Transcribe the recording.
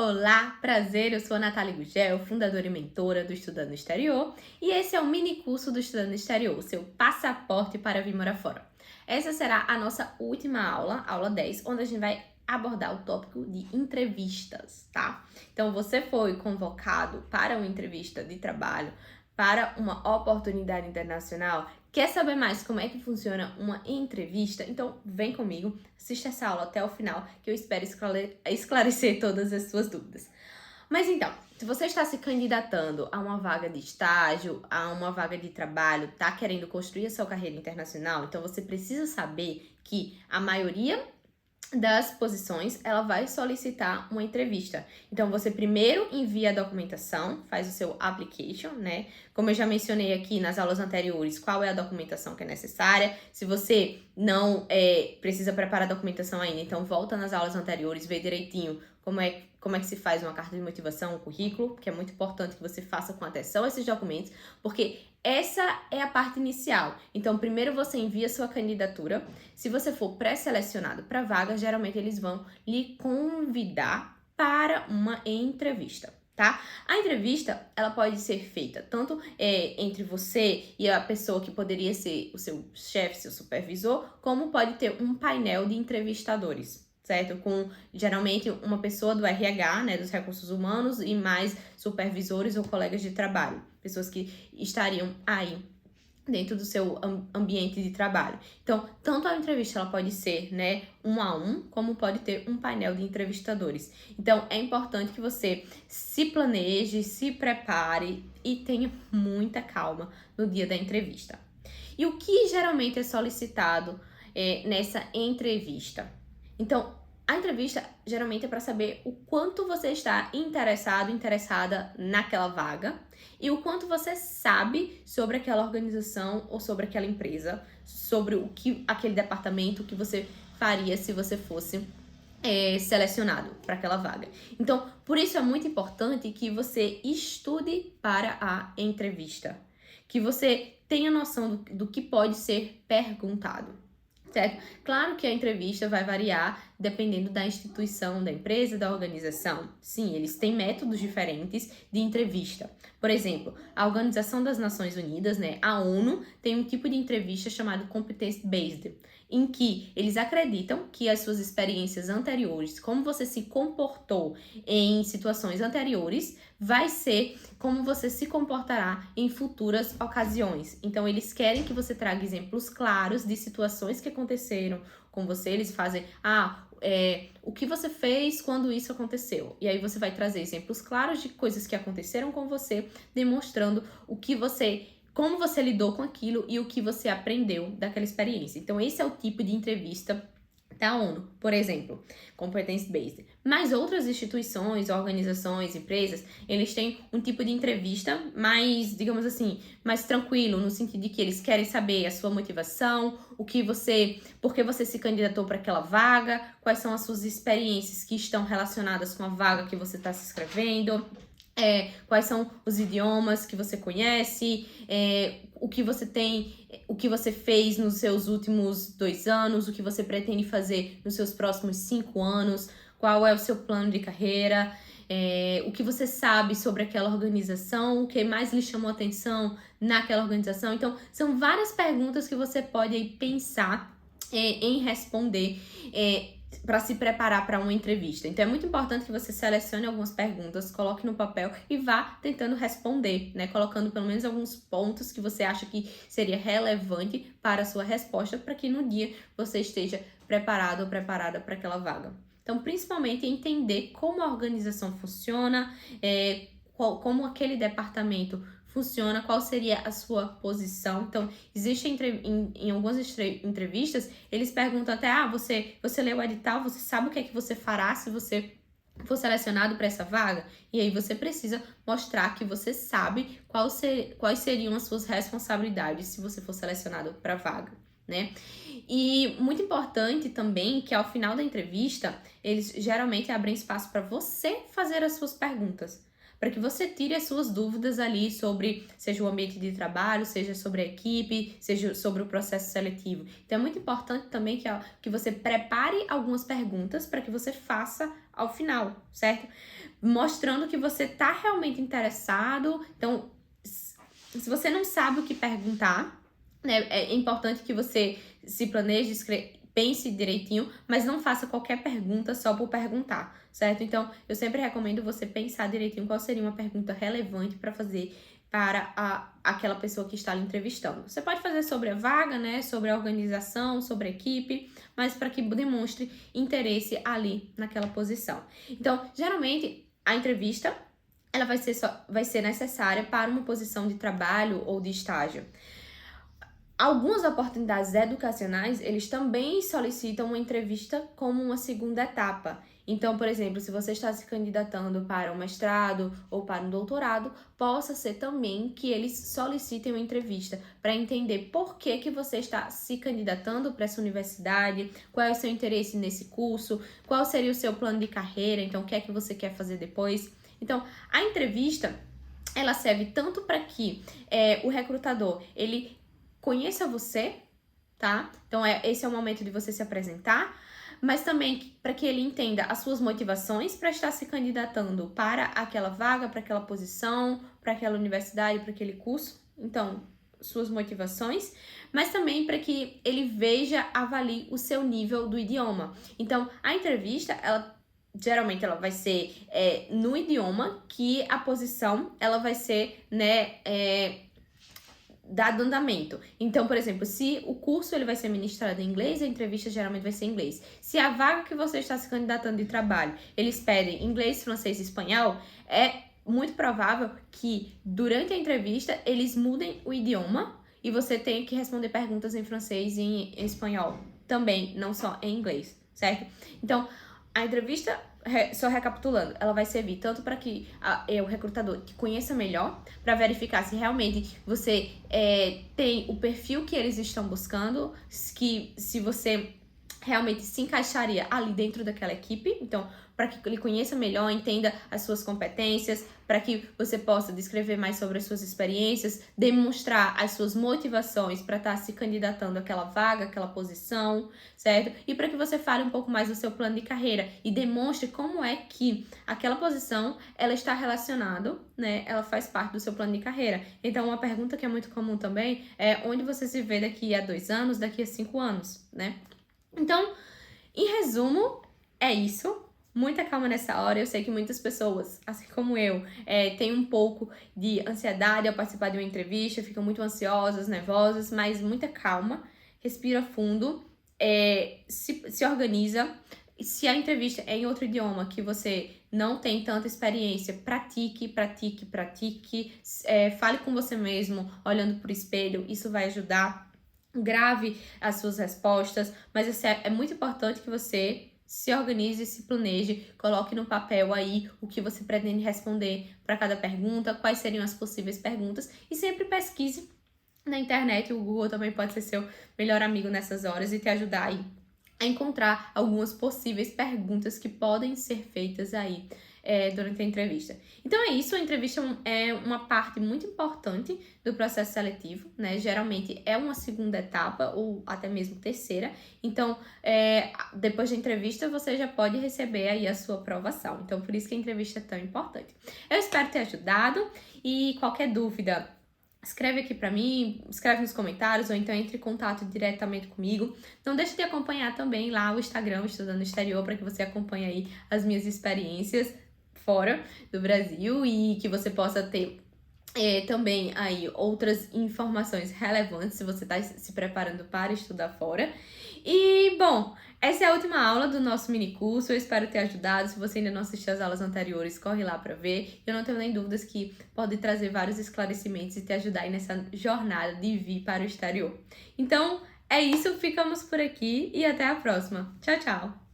Olá, prazer, eu sou a Natália Gugel, fundadora e mentora do Estudando no Exterior, e esse é o mini curso do Estudando no Exterior, o seu passaporte para vir morar fora. Essa será a nossa última aula, aula 10, onde a gente vai abordar o tópico de entrevistas, tá? Então, você foi convocado para uma entrevista de trabalho, para uma oportunidade internacional. Quer saber mais como é que funciona uma entrevista? Então vem comigo, assista essa aula até o final, que eu espero esclarecer todas as suas dúvidas. Mas então, se você está se candidatando a uma vaga de estágio, a uma vaga de trabalho, está querendo construir a sua carreira internacional, então você precisa saber que a maioria das posições, ela vai solicitar uma entrevista. Então, você primeiro envia a documentação, faz o seu application, né? Como eu já mencionei aqui nas aulas anteriores, qual é a documentação que é necessária. Se você não precisa preparar a documentação ainda, então volta nas aulas anteriores, vê direitinho como é que se faz uma carta de motivação, um currículo, que é muito importante que você faça com atenção esses documentos, porque essa é a parte inicial. Então, primeiro você envia sua candidatura. Se você for pré-selecionado para vaga, geralmente eles vão lhe convidar para uma entrevista, tá? A entrevista, ela pode ser feita tanto entre você e a pessoa que poderia ser o seu chefe, seu supervisor, como pode ter um painel de entrevistadores, certo? Com, geralmente, uma pessoa do RH, né, dos recursos humanos, e mais supervisores ou colegas de trabalho, pessoas que estariam aí dentro do seu ambiente de trabalho. Então, tanto a entrevista ela pode ser, né, 1 a 1, como pode ter um painel de entrevistadores. Então, é importante que você se planeje, se prepare e tenha muita calma no dia da entrevista. E o que geralmente é solicitado nessa entrevista? Então, a entrevista geralmente é para saber o quanto você está interessada naquela vaga e o quanto você sabe sobre aquela organização ou sobre aquela empresa, sobre o que aquele departamento que você faria se você fosse selecionado para aquela vaga. Então, por isso é muito importante que você estude para a entrevista, que você tenha noção do que pode ser perguntado. Certo? Claro que a entrevista vai variar dependendo da instituição, da empresa, da organização. Sim, eles têm métodos diferentes de entrevista. Por exemplo, a Organização das Nações Unidas, né, a ONU, tem um tipo de entrevista chamado Competence-Based, em que eles acreditam que as suas experiências anteriores, como você se comportou em situações anteriores, vai ser como você se comportará em futuras ocasiões. Então, eles querem que você traga exemplos claros de situações que aconteceram com você. Eles fazem, o que você fez quando isso aconteceu? E aí você vai trazer exemplos claros de coisas que aconteceram com você, demonstrando como você lidou com aquilo e o que você aprendeu daquela experiência. Então, esse é o tipo de entrevista da ONU, por exemplo, Competence-Based. Mas outras instituições, organizações, empresas, eles têm um tipo de entrevista mais, digamos assim, mais tranquilo, no sentido de que eles querem saber a sua motivação, por que você se candidatou para aquela vaga, quais são as suas experiências que estão relacionadas com a vaga que você está se inscrevendo, quais são os idiomas que você conhece, o que você fez nos seus últimos 2 anos, o que você pretende fazer nos seus próximos 5 anos, qual é o seu plano de carreira, o que você sabe sobre aquela organização, o que mais lhe chamou atenção naquela organização. Então, são várias perguntas que você pode aí pensar em responder para se preparar para uma entrevista. Então, é muito importante que você selecione algumas perguntas, coloque no papel e vá tentando responder, né? Colocando pelo menos alguns pontos que você acha que seria relevante para a sua resposta, para que no dia você esteja preparado ou preparada para aquela vaga. Então, principalmente entender como a organização funciona, como aquele departamento funciona, qual seria a sua posição. Então, existe em algumas entrevistas, eles perguntam até, você leu o edital, você sabe o que é que você fará se você for selecionado para essa vaga? E aí você precisa mostrar que você sabe quais seriam as suas responsabilidades se você for selecionado para a vaga, né? E muito importante também que ao final da entrevista, eles geralmente abrem espaço para você fazer as suas perguntas, para que você tire as suas dúvidas ali sobre, seja o ambiente de trabalho, seja sobre a equipe, seja sobre o processo seletivo. Então, é muito importante também que você prepare algumas perguntas para que você faça ao final, certo? Mostrando que você tá realmente interessado. Então, se você não sabe o que perguntar, né, é importante que você se planeje, pense direitinho, mas não faça qualquer pergunta só por perguntar, certo? Então, eu sempre recomendo você pensar direitinho qual seria uma pergunta relevante para fazer para aquela pessoa que está lhe entrevistando. Você pode fazer sobre a vaga, né, sobre a organização, sobre a equipe, mas para que demonstre interesse ali naquela posição. Então, geralmente, a entrevista ela vai ser necessária para uma posição de trabalho ou de estágio. Algumas oportunidades educacionais, eles também solicitam uma entrevista como uma segunda etapa. Então, por exemplo, se você está se candidatando para um mestrado ou para um doutorado, possa ser também que eles solicitem uma entrevista para entender por que você está se candidatando para essa universidade, qual é o seu interesse nesse curso, qual seria o seu plano de carreira, então o que é que você quer fazer depois. Então, a entrevista, ela serve tanto para que o recrutador, ele conheça você, tá? Então, esse é o momento de você se apresentar, mas também para que ele entenda as suas motivações para estar se candidatando para aquela vaga, para aquela posição, para aquela universidade, para aquele curso. Então, suas motivações, mas também para que ele veja, avalie o seu nível do idioma. Então, a entrevista, geralmente ela vai ser no idioma que a posição ela vai ser, né, dado andamento. Então, por exemplo, se o curso ele vai ser ministrado em inglês, a entrevista geralmente vai ser em inglês. Se a vaga que você está se candidatando de trabalho, eles pedem inglês, francês e espanhol, é muito provável que durante a entrevista eles mudem o idioma e você tenha que responder perguntas em francês e em espanhol também, não só em inglês, certo? Então, a entrevista, só recapitulando, ela vai servir tanto para que o recrutador te conheça melhor, para verificar se realmente você tem o perfil que eles estão buscando, que se você realmente se encaixaria ali dentro daquela equipe. Então, para que ele conheça melhor, entenda as suas competências, para que você possa descrever mais sobre as suas experiências, demonstrar as suas motivações para estar se candidatando àquela vaga, àquela posição, certo? E para que você fale um pouco mais do seu plano de carreira e demonstre como é que aquela posição ela está relacionada, né? Ela faz parte do seu plano de carreira. Então, uma pergunta que é muito comum também é onde você se vê daqui a 2 anos, daqui a 5 anos, né? Então, em resumo, é isso. Muita calma nessa hora. Eu sei que muitas pessoas, assim como eu, têm um pouco de ansiedade ao participar de uma entrevista, ficam muito ansiosas, nervosas, mas muita calma. Respira fundo, se organiza. Se a entrevista é em outro idioma que você não tem tanta experiência, pratique. Fale com você mesmo, olhando para o espelho, isso vai ajudar. Grave as suas respostas, mas é muito importante que você se organize, se planeje, coloque no papel aí o que você pretende responder para cada pergunta, quais seriam as possíveis perguntas e sempre pesquise na internet. O Google também pode ser seu melhor amigo nessas horas e te ajudar aí a encontrar algumas possíveis perguntas que podem ser feitas aí durante a entrevista. Então é isso, a entrevista é uma parte muito importante do processo seletivo, né? Geralmente é uma segunda etapa ou até mesmo terceira. Então, depois da entrevista, você já pode receber aí a sua aprovação. Então, por isso que a entrevista é tão importante. Eu espero ter ajudado e qualquer dúvida, escreve aqui pra mim, escreve nos comentários ou então entre em contato diretamente comigo. Não deixe de acompanhar também lá o Instagram Estudando no Exterior para que você acompanhe aí as minhas experiências fora do Brasil e que você possa ter também aí outras informações relevantes se você está se preparando para estudar fora. E, bom, essa é a última aula do nosso mini curso. Eu espero ter ajudado. Se você ainda não assistiu às aulas anteriores, corre lá para ver. Eu não tenho nem dúvidas que pode trazer vários esclarecimentos e te ajudar aí nessa jornada de vir para o exterior. Então, é isso. Ficamos por aqui e até a próxima. Tchau, tchau!